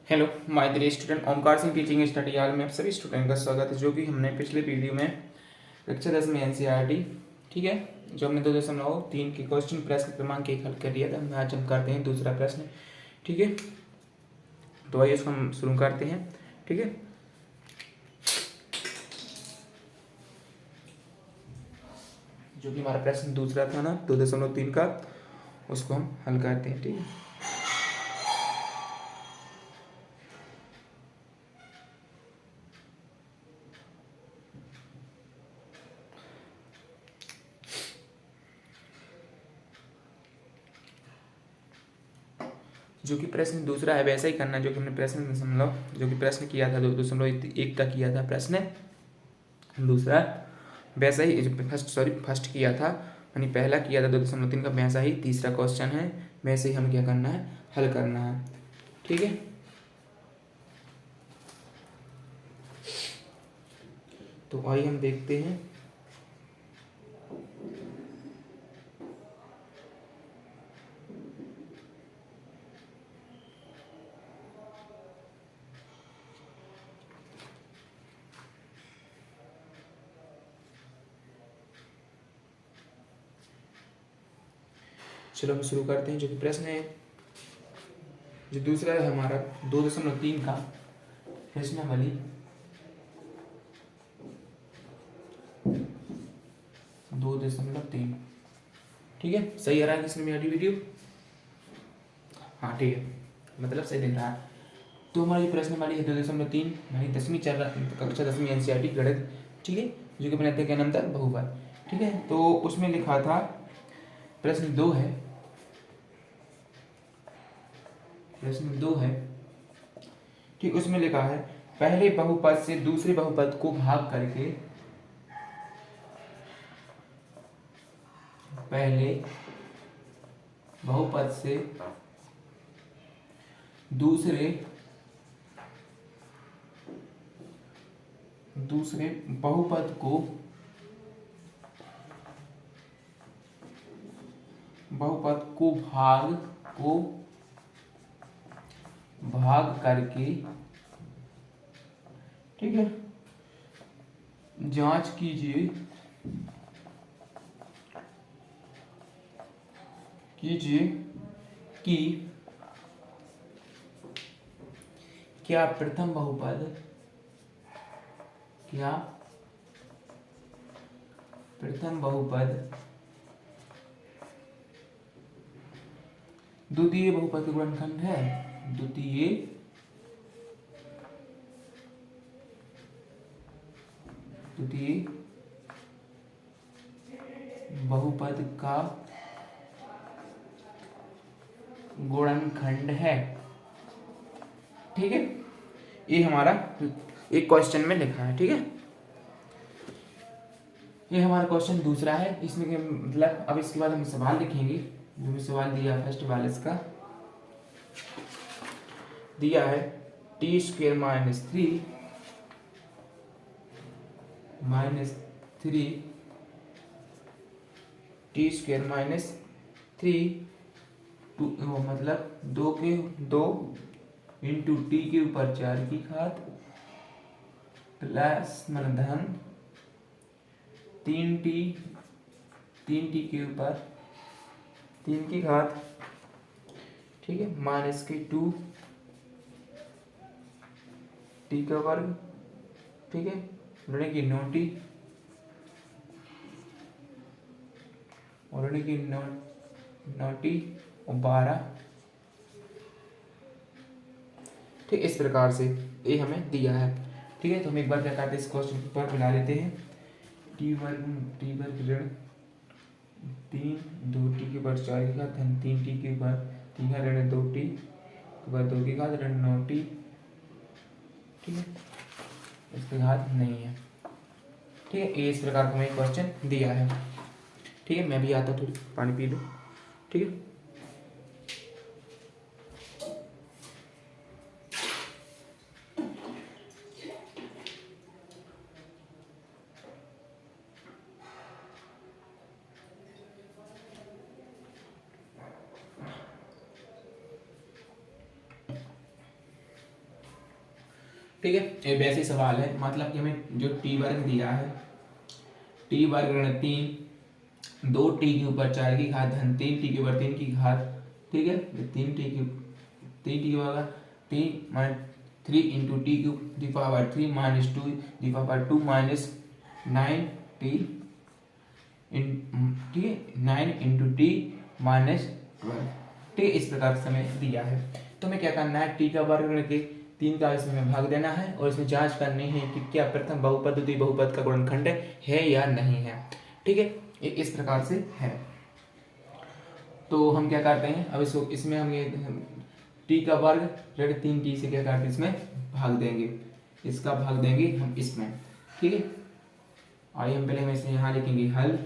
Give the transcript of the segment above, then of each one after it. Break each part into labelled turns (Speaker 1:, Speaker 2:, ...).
Speaker 1: Hello my dear student, Omkar Singh teaching study hall में आप सभी स्टूडेंट का स्वागत है। जो कि हमने पिछले वीडियो में कक्षा 10 में एनसीईआरटी, ठीक है, जो हमने 2.3 के क्वेश्चन प्रश्न क्रमांक 1 हल कर लिया था। आज हम करते हैं दूसरा प्रश्न, ठीक है। तो आइए इसको हम शुरू करते हैं, ठीक है। जो कि हमारा प्रश्न दूसरा था ना 2.3 का, उसको हम हल करते हैं, ठीक है। जो कि प्रश्न दूसरा है वैसा ही करना जो कि हमने प्रश्न किया था 2.1 का किया था प्रश्न दूसरा, वैसा ही फर्स्ट किया था, यानी पहला किया था 2.3 का, वैसा ही तीसरा क्वेश्चन है, वैसे ही हमें क्या करना है, हल करना है, ठीक है। तो आइए हम देखते हैं। चलो हम शुरू करते हैं। जो कि प्रश्न है, जो दूसरा है हमारा 2.3 का प्रश्नावली 2.3, ठीक है। सही आ रहा है किसने मेरी वीडियो? हाँ ठीक है, मतलब सही दिख रहा है। तो हमारी प्रश्नावली है 2.3, यानी कक्षा 10वीं एनसीईआरटी गणित, ठीक है। जो कि अपने अध्याय का नाम था बहुपद, ठीक है। तो उसमें लिखा था प्रश्न 2 है, प्रश्न 2 है, ठीक। उसमें लिखा है पहले बहुपद से दूसरे बहुपद को भाग करके, पहले बहुपद से दूसरे बहुपद को भाग करके, ठीक है, जांच कीजिए कि क्या प्रथम बहुपद द्वितीय बहुपद का गुणनखंड है, द्वितीय बहुपद का गुणनखंड है, ठीक है। ये हमारा एक क्वेश्चन में लिखा है, ठीक है। ये हमारा क्वेश्चन दूसरा है। इसमें मतलब अब इसके बाद हम सवाल लिखेंगे। जो भी सवाल दिया फर्स्ट वाला इसका दिया है T square minus three T square -3 मतलब 2 इंटू टी के ऊपर 4 की घात प्लस धन 3t के ऊपर 3 की घात, ठीक है, -2 टी का वर्ग, ठीक है, ऋण की 9t और ऋण की 9t और 12, ठीक। इस प्रकार से ये हमें दिया है, ठीक है। तो हम एक बार क्या करते हैं, इस क्वेश्चन को पर मिला लेते हैं। टी वर्ग ऋण 3 2t के ऊपर 4 की घात धन 3t के ऊपर 3 का ऋण 2t के ऊपर 2 की घात ऋण 9t, ठीक है, इसकी घात नहीं है, ठीक है। ये इस प्रकार का हमें क्वेश्चन दिया है, ठीक है। मैं भी आता थोड़ी पानी पी लूँ, ठीक है। ठीक है, ये वैसे सवाल है, मतलब कि हमें जो टी वर्ग दिया है, टी वर्ग ऋण 3 2 टी के ऊपर 4 की घात धन 3 टी के ऊपर 3 की घात, ठीक है, 3 टी होगा 3 minus 3 into T cube the power 3 minus 2 the power 2 minus 9 T, ठीक है, 9 इंटू टी माइनस 12, ठीक है, इस प्रकार से हमें दिया है। तो हमें क्या करना है, टी का वर्ग करके 3 का इसमें भाग देना है और इसमें जांच करनी है कि क्या प्रथम बहुपद द्वितीय बहुपद का गुणनखंड है या नहीं है, ठीक है, ये इस प्रकार से है। तो हम क्या करते हैं, अब इसको इसमें हम ये टी का वर्ग ऋण 3 टी से क्या करते हैं, इसमें भाग देंगे, इसका भाग देंगे हम इसमें, ठीक है। आइए हम पहले इसे यहाँ लिखेंगे हल,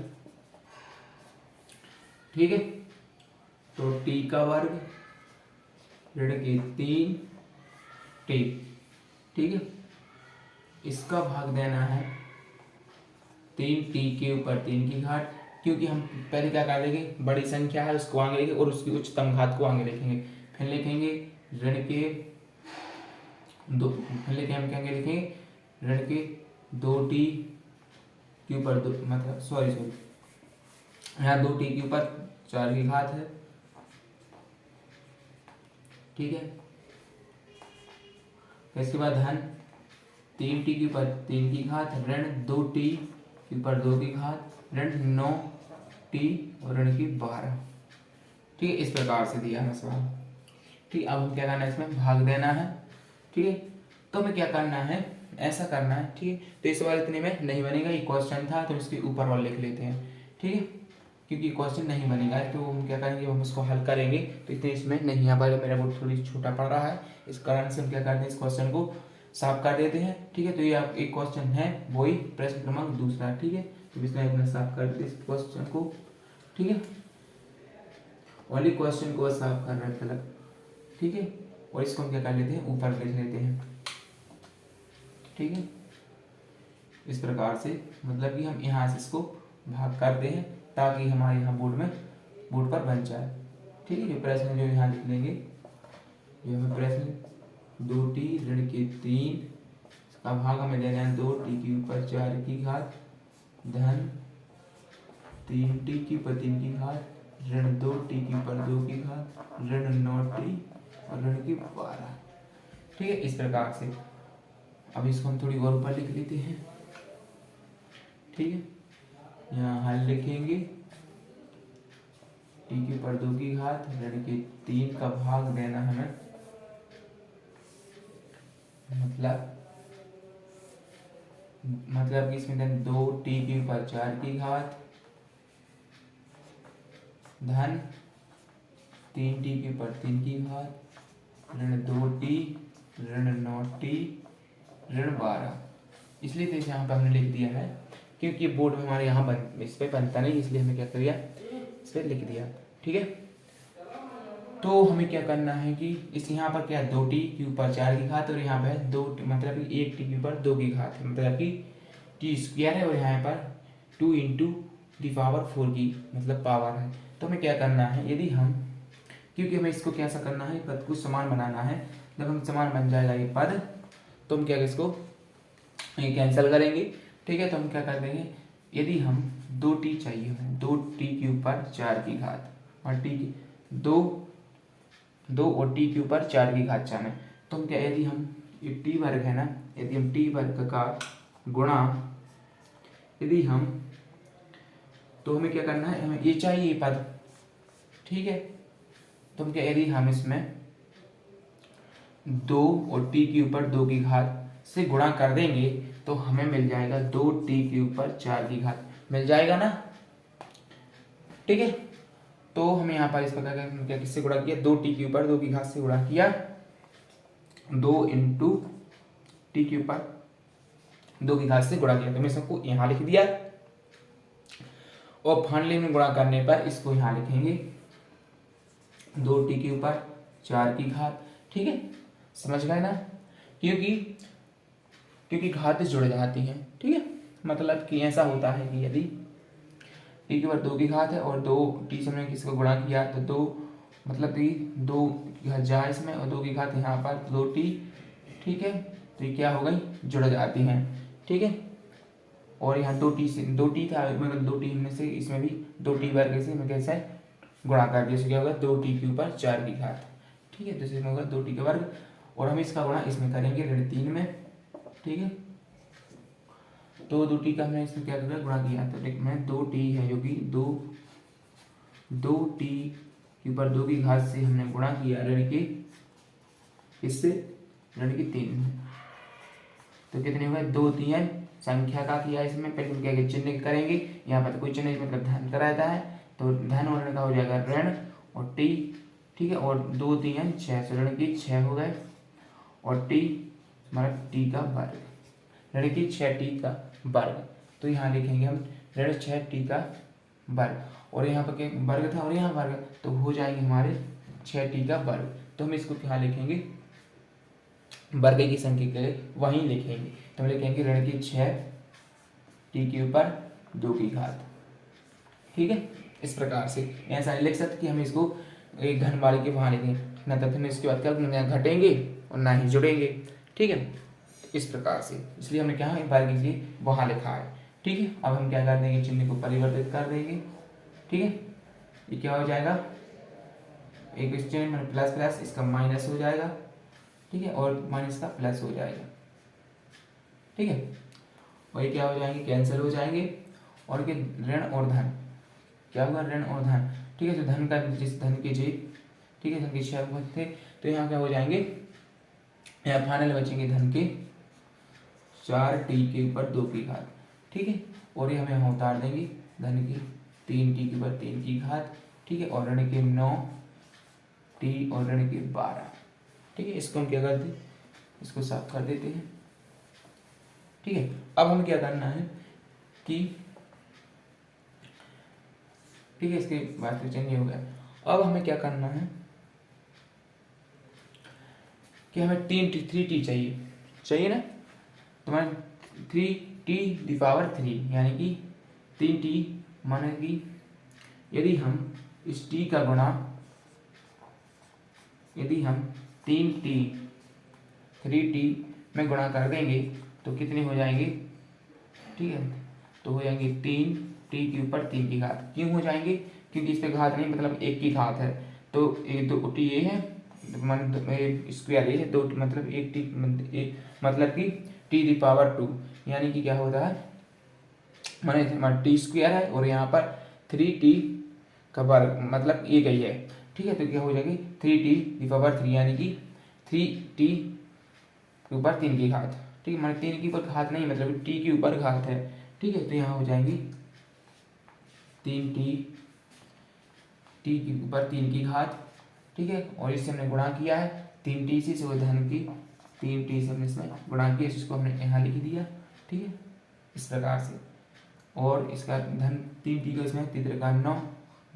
Speaker 1: ठीक है। तो टी का वर्ग ऋण के 3 टी, ठीक है, इसका भाग देना है 3 टी के ऊपर 3 की घात, क्योंकि हम पहले क्या कर देंगे, बड़ी संख्या है उसको आगे लिखेंगे और उसकी उच्चतम घात को आगे लिखेंगे, फिर लिखेंगे ऋण के 2, फिर लिखेंगे हम क्या लिखेंगे ऋण के 2 टी के ऊपर 2, मतलब सॉरी यहाँ 2 टी के ऊपर 4 की घात है, ठीक है। इसके बाद धन 3 टी के ऊपर 3 की घात ऋण 2 टी के ऊपर 2 की घात ऋण 9 टी और ऋण की 12, ठीक है, इस प्रकार से दिया है सवाल, ठीक। अब हम क्या करना है, इसमें भाग देना है, ठीक है। तो हमें क्या करना है, ऐसा करना है, ठीक है। तो इस बार इतने में नहीं बनेगा, ये क्वेश्चन था तो इसके ऊपर वाले लिख लेते हैं, ठीक है, क्योंकि क्वेश्चन नहीं बनेगा तो हम क्या करेंगे, हम उसको हल करेंगे, तो इतने इसमें नहीं आ पाएगा, मेरा बोर्ड थोड़ी छोटा पड़ रहा है, इस कारण से हम क्या करते हैं, इस क्वेश्चन को साफ कर देते हैं, ठीक है। तो ये आप एक क्वेश्चन है वही प्रश्न क्रमांक 2, ठीक है, तो इसमें अपना साफ कर देते इस क्वेश्चन को, ठीक है, वाली क्वेश्चन को साफ कर रहे थे, ठीक है, और इसको हम क्या कर लेते हैं, ऊपर लिख लेते हैं, ठीक है, इस प्रकार से, मतलब कि हम यहाँ से इसको भाग करते हैं ताकि हमारे यहाँ बोर्ड पर बन जाए, ठीक है। जो प्रश्न जो यहाँ लिख लेंगे, जो हमें प्रश्न 2 टी ऋण के 3 का भाग हमें देना है 2 टी के ऊपर 4 की घात धन 3 टी के ऊपर 3 की घात ऋण 2 टी के ऊपर 2 की घात ऋण 9 टी और ऋण की 12, ठीक है, इस प्रकार से। अब इसको हम थोड़ी और ऊपर लिख लेते हैं, ठीक है, यहाँ हल लिखेंगे टी के ऊपर 2 की घात ऋण के 3 का भाग देना हमें, मतलब कि इसमें 2 टी के ऊपर 4 की घात धन 3 टी के ऊपर 3 की घात ऋण 2 टी ऋण 9 टी ऋण 12, इसलिए तो यहाँ पर हमने लिख दिया है, क्योंकि बोर्ड में हमारे यहाँ इस पे बनता नहीं, इसलिए हमें क्या कर दिया, इस पर लिख दिया, ठीक है। तो हमें क्या करना है कि इस यहाँ पर क्या 2 टी के ऊपर 4 की घात और यहाँ पर 2 मतलब कि 1 टी के ऊपर 2 की घात है, मतलब कि टी स्क्वायर है और यहाँ पर 2 इंटू दी पावर 4 की मतलब पावर है। तो हमें क्या करना है, यदि हम, क्योंकि हमें इसको कैसा करना है, पद को समान बनाना है, जब हम समान बन जाएगा ये पद तो हम क्या इसको कैंसिल करेंगे, ठीक है। तो हम क्या कर देंगे, यदि हम 2 टी चाहिए, 2 टी के ऊपर 4 की घात और टी की 2 और टी के ऊपर 4 की घात चाहें, तो हम क्या, यदि हम ये टी वर्ग है ना, यदि हम टी वर्ग का गुणा यदि हम, तो हमें क्या करना है, हमें ये चाहिए ये पद, ठीक है। तो हम क्या, यदि हम इसमें 2 और टी के ऊपर 2 की घात से गुणा कर देंगे तो हमें मिल जाएगा 2 टी के ऊपर 4 की घात मिल जाएगा ना, ठीक है। तो हमें यहाँ पर इस प्रकार का क्या किससे गुणा किया, 2 टी के ऊपर 2 की घात से गुणा किया, 2 इंटू टी के ऊपर 2 की घात से गुणा किया, तो मैं सबको यहाँ लिख दिया और फाइनली में गुणा करने पर इसको यहाँ लिखेंगे 2 टी के ऊपर 4 की घात, ठीक है, समझ गए ना, क्योंकि घातें जुड़ जाती हैं, ठीक है। मतलब कि ऐसा होता है कि यदि टी के ऊपर 2 की घात है और 2 टी से हमने किसी को गुणा किया तो 2 मतलब कि 2 की घात जाए इसमें और 2 की घात यहाँ पर 2 टी, ठीक है, तो ये क्या हो गई, जुड़ जाती हैं। ठीक है, और यहाँ 2t से 2t था, मतलब 2t में से इसमें भी 2t वर्ग से मैं कैसे गुणा कर दिया, क्या होगा 2t के ऊपर 4 की घात। ठीक है, तो इसमें होगा 2t का वर्ग, और हम इसका गुणा इसमें करेंगे ऋण 3 में। ठीक है, तो 2t का हमने इसमें क्या किया, गुणा किया, तो देख मैं 2t है जो कि 2t के ऊपर 2 की घात से हमने गुणा किया ऋण के इससे ऋण की 3, तो कितने हुए 2 3 संख्या का किया इसमें, पहले हम क्या चिन्ह करेंगे, यहाँ पर कोई चिन्ह मतलब धन का रहता है, तो धन और ऋण का हो जाएगा ऋण और टी। ठीक है, और 2 3 6, ऋण की 6 हो गए, और टी हमारा टी का वर्ग, ऋण की 6t का वर्ग, तो यहाँ लिखेंगे हम ऋण 6t का वर्ग, और यहाँ पर क्या वर्ग था और यहाँ वर्ग, तो हो जाएंगे हमारे 6t का वर्ग। तो हम इसको क्या लिखेंगे, वर्ग की संख्या के लिए वहीं लिखेंगे, तो हम लिखेंगे ऋण की 6t के ऊपर 2 की घात। ठीक है, इस प्रकार से ऐसा लिख सकते कि हम इसको एक घन वाले के वहाँ लिखेंगे, ना तब हम इसके बाद क्या घटेंगे और ना ही जुड़ेंगे। ठीक है, इस प्रकार से, इसलिए हमने क्या वर्ग के लिए वहाँ लिखा है। ठीक है, अब हम क्या कर देंगे, चिन्ह को परिवर्तित कर देंगे। ठीक है, ये क्या हो जाएगा, एक चिन्ह प्लस प्लस, इसका माइनस हो जाएगा। ठीक है, और माइनस का प्लस हो जाएगा। ठीक है, और ये क्या हो जाएंगे, कैंसिल हो जाएंगे, और ये ऋण और धन क्या होगा, ऋण और धन। ठीक है, तो धन का जिस धन के जी, ठीक है, धन के 6 थे, तो यहाँ क्या हो जाएंगे, यहाँ फाइनल बचेंगे धन के 4t के ऊपर 2 की घात। ठीक है, और ये हमें यहाँ उतार देंगे धन की 3t के ऊपर 3 की घात। ठीक है, और ऋण के 9t और ऋण के 12। ठीक है, इसको हम क्या करते हैं, इसको साफ कर देते हैं। ठीक है, अब हमें क्या करना है कि, ठीक है, इसके बाद तो चेंज हो गया। अब हमें क्या करना है कि हमें 3t चाहिए ना, तो मैं 3t⁵ यानी कि 3t, माने कि यदि हम इस t का गुणा, यदि हम 3t में गुणा कर देंगे तो कितने हो जाएंगे। ठीक है, तो हो जाएंगे 3t के ऊपर 3 की घात। क्यों हो जाएंगे, क्योंकि इस पे घात नहीं, मतलब 1 की घात है, तो 2t ये है, स्क्वायर ये है, 2 मतलब 1t, मतलब कि t⁵2, यानी कि क्या होता है, माने t स्क्वायर है और यहाँ पर 3t का वर्ग, मतलब एक ही है। ठीक है, तो क्या हो जाएगी 3t⁵3, यानी कि 3t के ऊपर 3 की घात। ठीक है, माने 3 के ऊपर घात नहीं, मतलब t के ऊपर घात है। ठीक है, तो यहाँ हो जाएंगी 3t के ऊपर 3 की घात। ठीक है, और इससे हमने गुणा किया है 3t से, धन की 3t से हमने इसमें गुणा किया, इसको हमने यहाँ लिख दिया। ठीक है, इस प्रकार से, और इसका धन 3t का इसमें 3 का 9,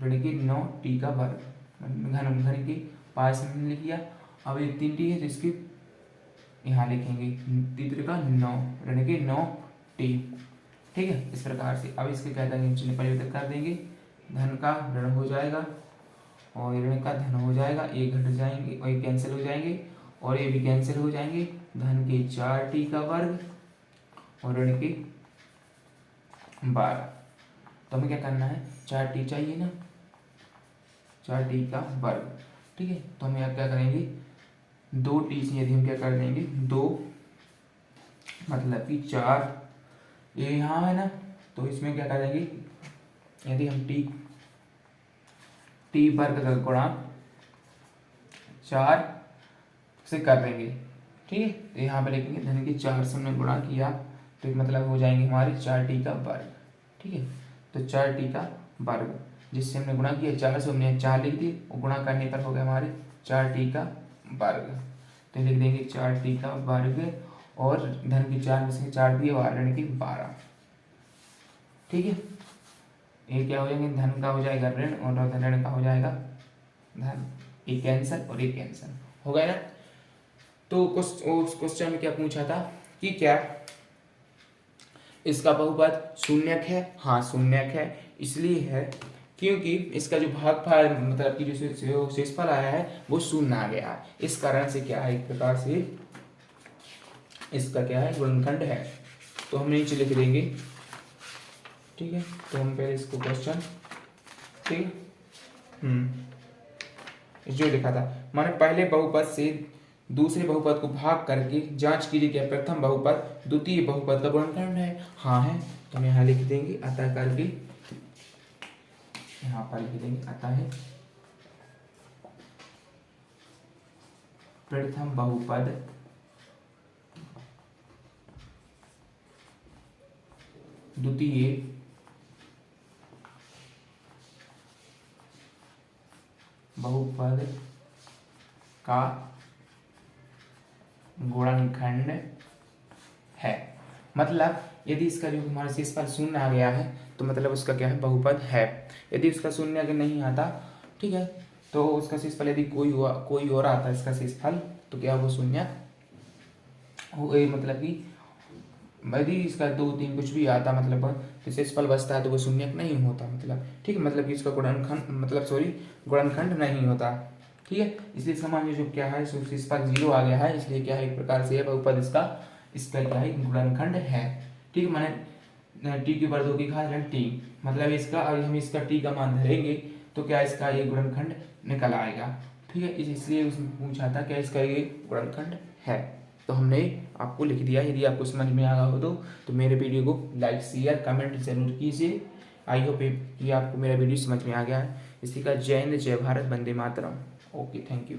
Speaker 1: ऋण के 9t का वर्ग, घन के पास हमने लिख दिया। अब ये 3t है तो इसकी यहाँ लिखेंगे 3 का 9, ऋण के 9t। ठीक है, इस प्रकार से अब इसके क्या करेंगे, चिन्ह परिवर्तित कर देंगे, धन का ऋण हो जाएगा और ऋण का धन हो जाएगा, ये घट जाएंगे और ये कैंसिल हो जाएंगे, और ये भी कैंसिल हो जाएंगे, धन के 4t का वर्ग और ऋण के 12। तो हमें क्या करना है, 4t चाहिए ना, 4t का वर्ग। ठीक है, तो हम यहाँ क्या करेंगे, 2t से यदि हम क्या कर देंगे 2, मतलब कि 4, ये यहाँ है ना, तो इसमें क्या कर देंगे, यदि हम t वर्ग का गुणा 4 से कर देंगे। ठीक है, तो यहाँ पे लिखेंगे धन के 4 से हमने गुणा किया, तो मतलब हो जाएंगे हमारे 4t का वर्ग। ठीक है, तो 4t का वर्ग, जिससे हमने गुणा किया 4 से, हमने 4 लिख दी, और गुणा करने पर हो गया हमारे 4t का वर्ग। तो लिख देंगे 4t का वर्ग, और धन की 4 में से 4 दिए, और ऋण की 12। ठीक है, ये क्या हो जाएंगे, धन का हो जाएगा ऋण और ऋण का हो जाएगा धन, एक कैंसल और एक कैंसल हो गया ना। तो उस क्वेश्चन में क्या पूछा था कि क्या इसका बहुपद शून्यक है। हाँ, शून्यक है, इसलिए है क्योंकि इसका जो भागफल, मतलब कि जो शेषफल आया है वो शून्य आ गया है। इस कारण से क्या है, एक प्रकार से इसका क्या है, गुणनखंड है। तो हम नीचे लिख देंगे, ठीक है। तो हम पहले इसको क्वेश्चन, ठीक है, जो लिखा था, माने पहले बहुपद से दूसरे बहुपद को भाग करके जांच कीजिए कि प्रथम बहुपद द्वितीय बहुपद का गुणनखंड है। हाँ है, तो हम यहाँ लिख देंगे अतः करके, यहाँ पर लिख देंगे अतः प्रथम बहुपद द्वितीय बहुपद का गुणनखंड है। मतलब यदि इसका जो हमारा शेषफल शून्य आ गया है तो मतलब उसका क्या है, बहुपद है। यदि उसका शून्य अगर नहीं आता, ठीक है, तो उसका शेषफल यदि कोई और आता है इसका शेषफल, तो क्या वो शून्य हो, मतलब कि यदि इसका 2 3 कुछ भी आता मतलब तो शेषफल बचता है तो वो शून्य नहीं होता, मतलब ठीक है, मतलब कि इसका गुणनखंड मतलब गुणनखंड नहीं होता, ठीक है। इसलिए इसका मान जो क्या है, शेषफल 0 आ गया है, इसलिए क्या है, एक प्रकार से बहुपद इसका क्या है, गुणनखंड है, ठीक है। माने टी के ऊपर 2 की घात टी, मतलब इसका अगर हम इसका टी का मान धरेंगे तो क्या इसका ये गुणनखंड निकल आएगा, ठीक है। इसलिए उसने पूछा था क्या इसका ये गुणनखंड है, तो हमने आपको लिख दिया। यदि आपको समझ में आ रहा हो तो मेरे वीडियो को लाइक शेयर कमेंट जरूर कीजिए। आई होप ये आपको मेरा वीडियो समझ में आ गया है। इसी का जय हिंद, जय Bharat, Vande Mataram. Okay, thank you.